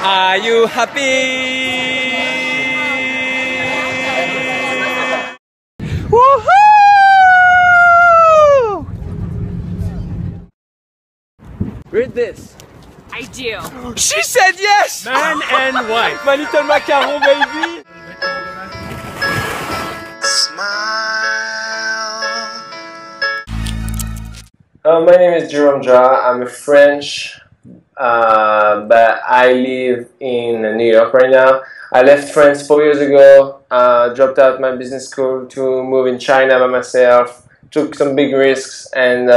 Are you happy? Woohoo! Read this. I do. She said yes! Man and wife. My little macaron baby! My name is Jerome Jarre. I'm a French, but I live in New York right now. I left France 4 years ago, dropped out my business school to move in China by myself, took some big risks, and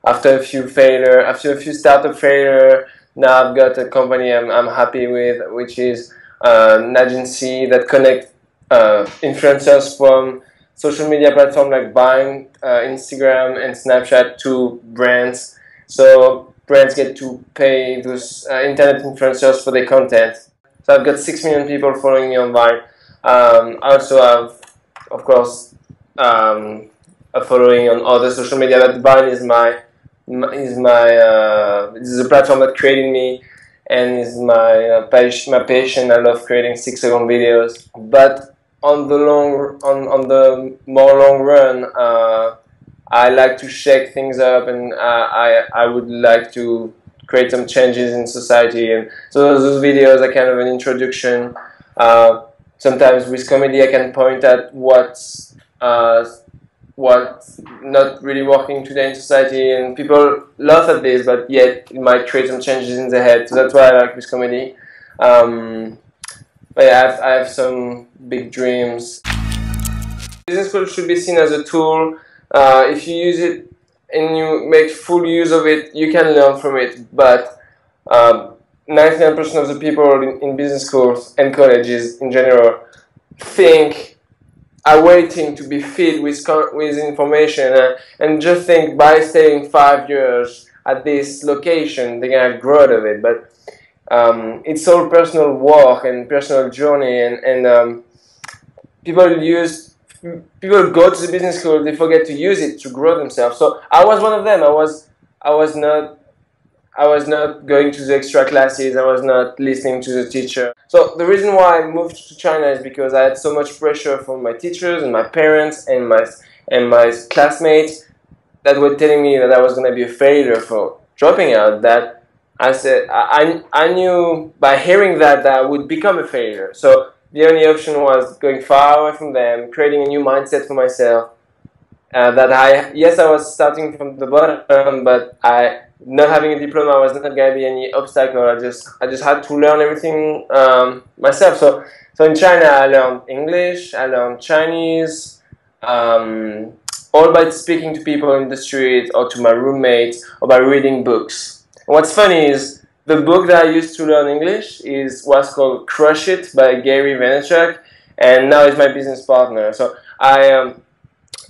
after a few startup failure, now I've got a company I'm happy with, which is an agency that connects influencers from social media platforms like Vine, Instagram, and Snapchat to brands. So brands get to pay those internet influencers for their content. So I've got 6 million people following me on Vine. I also have, of course, a following on other social media, but Vine is this is a platform that created me and is my passion. I love creating 6-second videos. But on the more long run, I like to shake things up, and I would like to create some changes in society. And so those videos are kind of an introduction. Sometimes with comedy I can point at what's not really working today in society, and people laugh at this, but yet it might create some changes in their head. So that's why I like this comedy. But yeah, I have some big dreams. Business school should be seen as a tool. If you use it and you make full use of it, you can learn from it. But 99% of the people in business schools and colleges in general are waiting to be fed with information, and just think by staying 5 years at this location they're gonna grow out of it. But it's all personal work and personal journey, and people go to the business school, they forget to use it to grow themselves. So I was one of them. I was not going to the extra classes. I was not listening to the teacher. So the reason why I moved to China is because I had so much pressure from my teachers and my parents and my classmates that were telling me that I was going to be a failure for dropping out, that I said I knew by hearing that I would become a failure. So the only option was going far away from them, creating a new mindset for myself. I was starting from the bottom, but not having a diploma was not going to be any obstacle. I just had to learn everything myself. So in China, I learned English, I learned Chinese, all by speaking to people in the street or to my roommates or by reading books. And what's funny is the book that I used to learn English was called Crush It by Gary Vaynerchuk, and now he's my business partner. So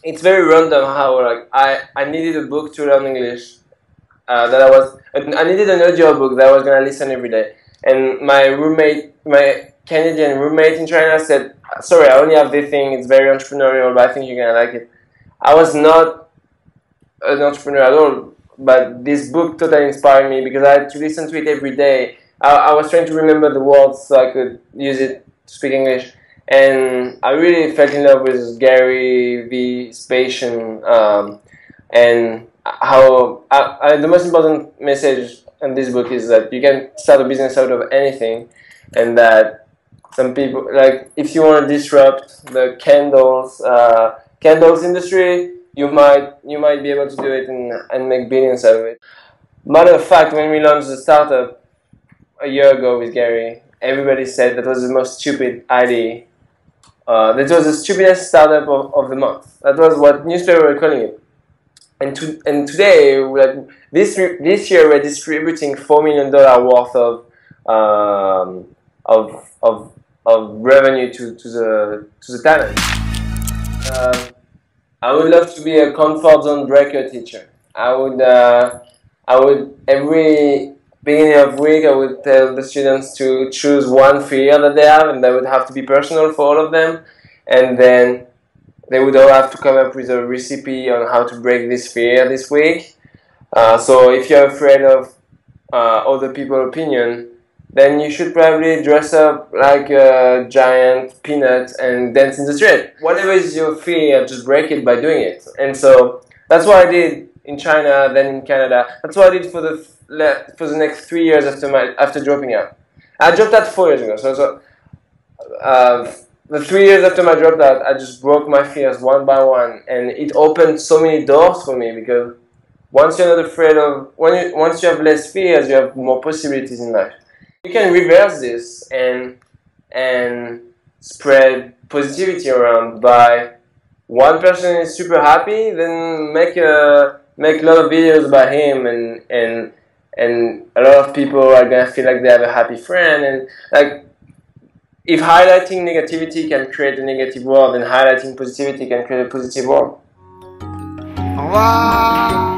it's very random how I needed a book to learn English. I needed an audio book that I was gonna listen every day. And my Canadian roommate in China said, "Sorry, I only have this thing. It's very entrepreneurial, but I think you're gonna like it." I was not an entrepreneur at all, but this book totally inspired me because I had to listen to it every day. I was trying to remember the words so I could use it to speak English. And I really fell in love with Gary V's passion, and how the most important message in this book is that you can start a business out of anything, and that some people, like, if you want to disrupt the candles industry, you might be able to do it and make billions out of it. Matter of fact, when we launched the startup a year ago with Gary, everybody said that was the most stupid idea. That was the stupidest startup of the month. That was what newspapers were calling it. And today, this year, we're distributing $4 million worth of revenue to the talent. I would love to be a comfort zone breaker teacher. I would every beginning of week, I would tell the students to choose one fear that they have, and that would have to be personal for all of them, and then they would all have to come up with a recipe on how to break this fear this week. So if you're afraid of other people's opinion, then you should probably dress up like a giant peanut and dance in the street. Whatever is your fear, just break it by doing it. And so that's what I did in China, then in Canada. That's what I did for the next 3 years after dropping out. I dropped out 4 years ago. The 3 years after my dropout, I just broke my fears one by one, and it opened so many doors for me, because once you're not afraid of, once you have less fears, you have more possibilities in life. You can reverse this and spread positivity around by one person is super happy, then make a lot of videos about him, and a lot of people are gonna feel like they have a happy friend, and like, if highlighting negativity can create a negative world, then highlighting positivity can create a positive world. Wow.